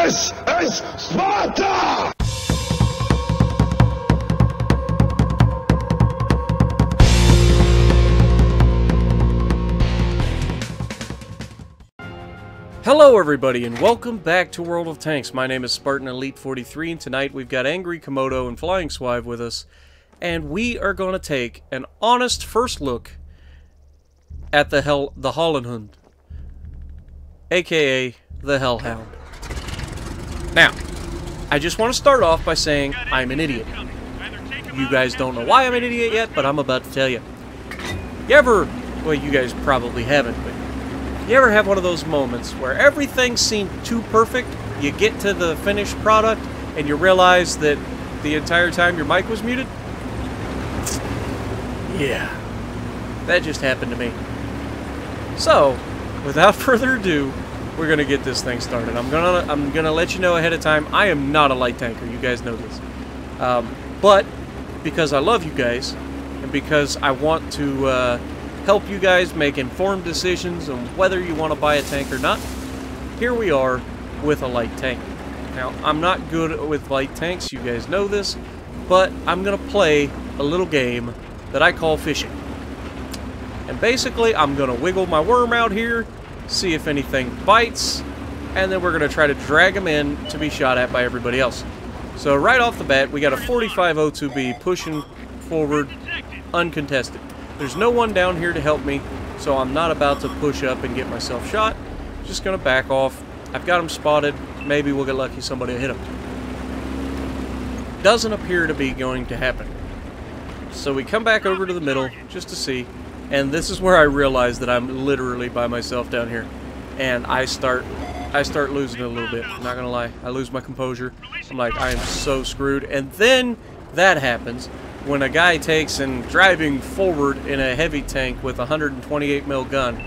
This is Sparta! Hello everybody and welcome back to World of Tanks. My name is Spartan Elite 43 and tonight we've got Angry Komodo and Flying Swive with us. And we are going to take an honest first look at the Hollenhund, aka the Hellhound. Now, I just want to start off by saying I'm an idiot. You guys don't know why I'm an idiot yet, but I'm about to tell you. Well, you guys probably haven't, but you ever have one of those moments where everything seemed too perfect, you get to the finished product, and you realize that the entire time your mic was muted? Yeah, that just happened to me. So, without further ado, we're gonna get this thing started. I'm gonna let you know ahead of time, I am not a light tanker. You guys know this, but because I love you guys, and because I want to help you guys make informed decisions on whether you want to buy a tank or not, here we are with a light tank. Now, I'm not good with light tanks. You guys know this, but I'm gonna play a little game that I call fishing. And basically, I'm going to wiggle my worm out here, see if anything bites, and then we're going to try to drag them in to be shot at by everybody else. So right off the bat, we got a 4502B pushing forward, uncontested. There's no one down here to help me, so I'm not about to push up and get myself shot. Just going to back off. I've got him spotted. Maybe we'll get lucky somebody will hit him. Doesn't appear to be going to happen. So we come back over to the middle just to see, and this is where I realize that I'm literally by myself down here, and I start losing it a little bit. I'm not gonna lie, I lose my composure. I'm like, I am so screwed. And then that happens when a guy takes and driving forward in a heavy tank with a 128mm gun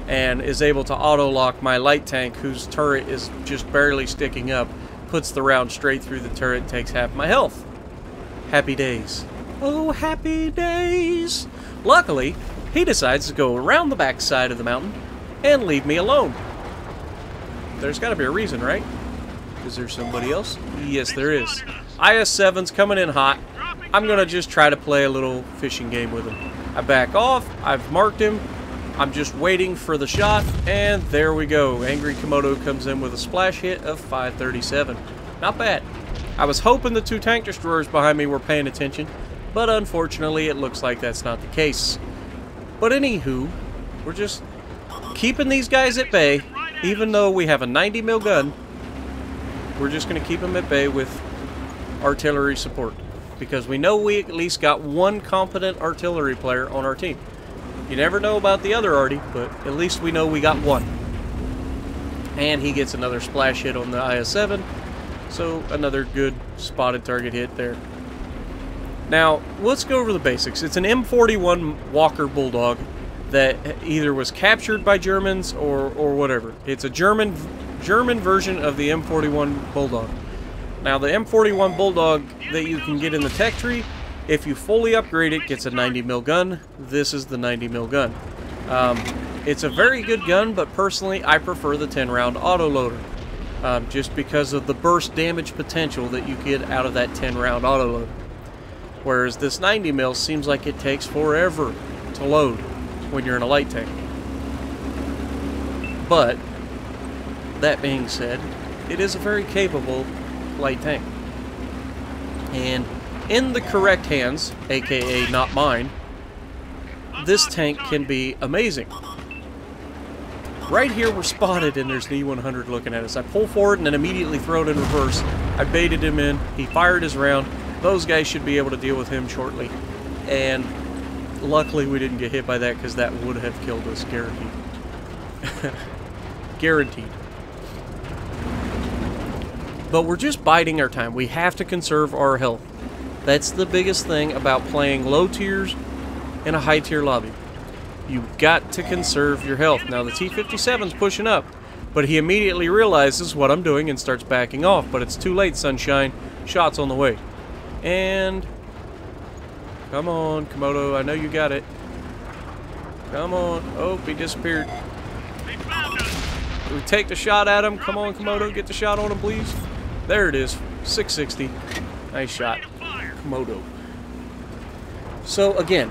and is able to auto lock my light tank, whose turret is just barely sticking up, puts the round straight through the turret and takes half my health. Happy days. Oh, happy days. Luckily, he decides to go around the back side of the mountain and leave me alone. There's got to be a reason, right? Is there somebody else? Yes, there is. IS-7's coming in hot. I'm going to just try to play a little fishing game with him. I back off. I've marked him. I'm just waiting for the shot, and there we go. Angry Komodo comes in with a splash hit of 537. Not bad. I was hoping the two tank destroyers behind me were paying attention, but unfortunately it looks like that's not the case. But anywho, we're just keeping these guys at bay. Even though we have a 90mm gun, we're just going to keep them at bay with artillery support, because we know we at least got one competent artillery player on our team. You never know about the other arty, but at least we know we got one. And he gets another splash hit on the IS-7, so another good spotted target hit there. Now, let's go over the basics. It's an M41 Walker Bulldog that either was captured by Germans or whatever. It's a German version of the M41 Bulldog. Now, the M41 Bulldog that you can get in the tech tree, if you fully upgrade it, gets a 90mm gun. This is the 90mm gun. It's a very good gun, but personally, I prefer the 10-round autoloader. Just because of the burst damage potential that you get out of that 10-round autoloader. Whereas this 90mm seems like it takes forever to load when you're in a light tank. But, that being said, it is a very capable light tank. And in the correct hands, aka not mine, this tank can be amazing. Right here we're spotted and there's an E100 looking at us. I pull forward and then immediately throw it in reverse. I baited him in, he fired his round. Those guys should be able to deal with him shortly. And luckily we didn't get hit by that, because that would have killed us, guaranteed. Guaranteed. But we're just biding our time. We have to conserve our health. That's the biggest thing about playing low tiers in a high tier lobby. You've got to conserve your health. Now the T-57's pushing up, but he immediately realizes what I'm doing and starts backing off. But it's too late, sunshine. Shot's on the way. And come on, Komodo, I know you got it. Come on. Oh, he disappeared. We take the shot at him. Come on, Komodo, get the shot on him, please. There it is. 660. Nice shot. Komodo. So, again,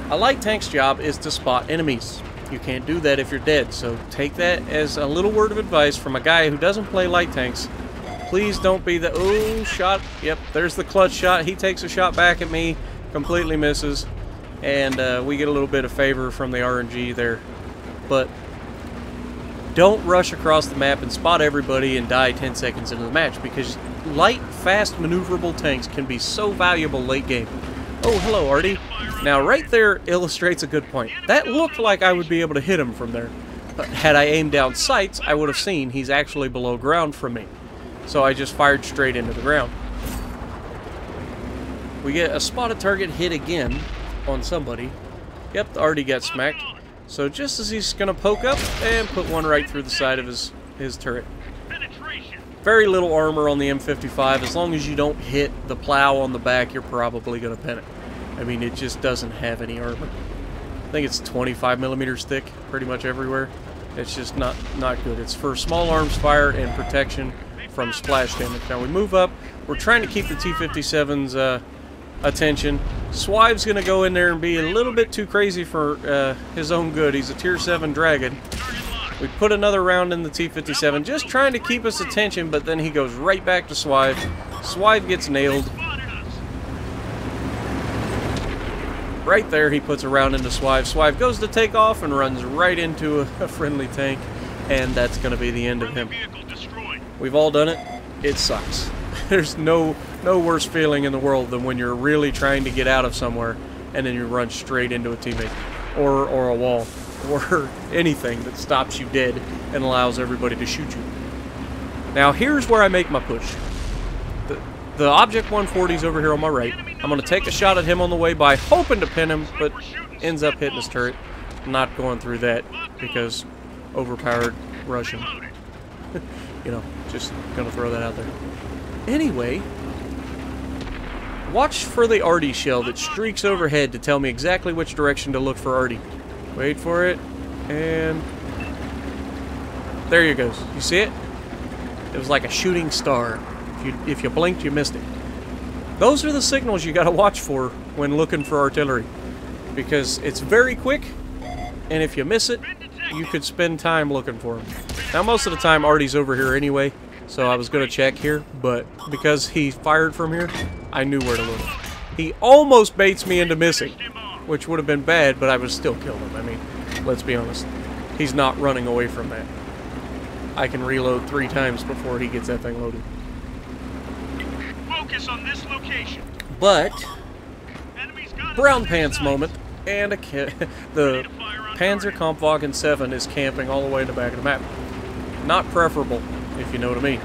a light tank's job is to spot enemies. You can't do that if you're dead, so take that as a little word of advice from a guy who doesn't play light tanks. Please don't be the, oh, shot. Yep, there's the clutch shot. He takes a shot back at me, completely misses, and we get a little bit of favor from the RNG there. But don't rush across the map and spot everybody and die 10 seconds into the match, because light, fast, maneuverable tanks can be so valuable late game. Oh, hello, Artie. Now, right there illustrates a good point. That looked like I would be able to hit him from there. But had I aimed down sights, I would have seen he's actually below ground from me. So I just fired straight into the ground. We get a spotted target hit again on somebody. Yep, the Artie got smacked. So just as he's going to poke up, and put one right through the side of his turret. Very little armor on the M55. As long as you don't hit the plow on the back, you're probably going to pin it. I mean, it just doesn't have any armor. I think it's 25 millimeters thick pretty much everywhere. It's just not good. It's for small arms fire and protection from splash damage. Now we move up. We're trying to keep the T-57's attention. Swive's going to go in there and be a little bit too crazy for his own good. He's a Tier 7 Dragon. We put another round in the T-57, just trying to keep us attention, but then he goes right back to Swive. Swive gets nailed. Right there, he puts a round into Swive. Swive goes to take off and runs right into a friendly tank, and that's going to be the end of him. We've all done it. It sucks. There's no worse feeling in the world than when you're really trying to get out of somewhere, and then you run straight into a teammate, or a wall, or anything that stops you dead and allows everybody to shoot you. Now, here's where I make my push. The Object 140 is over here on my right. I'm going to take a shot at him on the way by, hoping to pin him, but ends up hitting his turret. Not going through that, because overpowered Russian. You know, just going to throw that out there. Anyway, watch for the Artie shell that streaks overhead to tell me exactly which direction to look for Artie. Wait for it, and there you goes. You see it? It was like a shooting star. If you blinked, you missed it. Those are the signals you got to watch for when looking for artillery, because it's very quick, and if you miss it, you could spend time looking for them. Now, most of the time, Artie's over here anyway, so I was going to check here, but because he fired from here, I knew where to look. He almost baits me into missing, which would have been bad, but I would still kill him. I mean, let's be honest. He's not running away from that. I can reload 3 times before he gets that thing loaded. Focus on this location. But brown pants moment, and the Panzerkampfwagen 7 is camping all the way in the back of the map. Not preferable, if you know what I mean.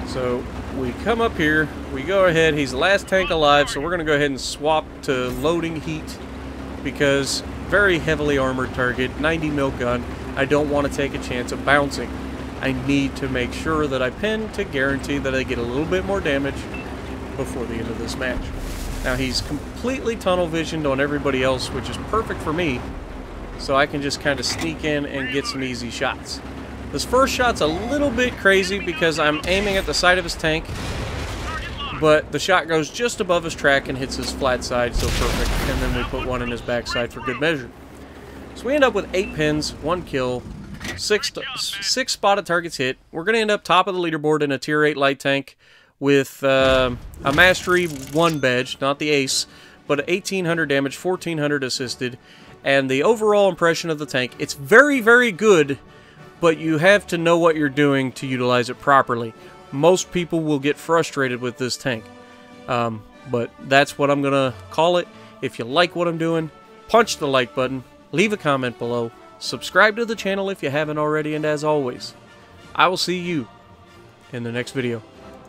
So we come up here, we go ahead, he's the last tank alive, so we're going to go ahead and swap to loading heat, because very heavily armored target, 90 mil gun, I don't want to take a chance of bouncing. I need to make sure that I pin to guarantee that I get a little bit more damage before the end of this match. Now he's completely tunnel visioned on everybody else, which is perfect for me, so I can just kind of sneak in and get some easy shots. This first shot's a little bit crazy because I'm aiming at the side of his tank, but the shot goes just above his track and hits his flat side, so perfect, and then we put one in his backside for good measure. So we end up with 8 pins, 1 kill, 6 spotted targets hit. We're going to end up top of the leaderboard in a Tier 8 light tank with a Mastery 1 badge, not the Ace, but 1800 damage, 1400 assisted, and the overall impression of the tank, it's very, very good, but you have to know what you're doing to utilize it properly. Most people will get frustrated with this tank, but that's what I'm going to call it. If you like what I'm doing, punch the like button, leave a comment below, subscribe to the channel if you haven't already, and as always, I will see you in the next video.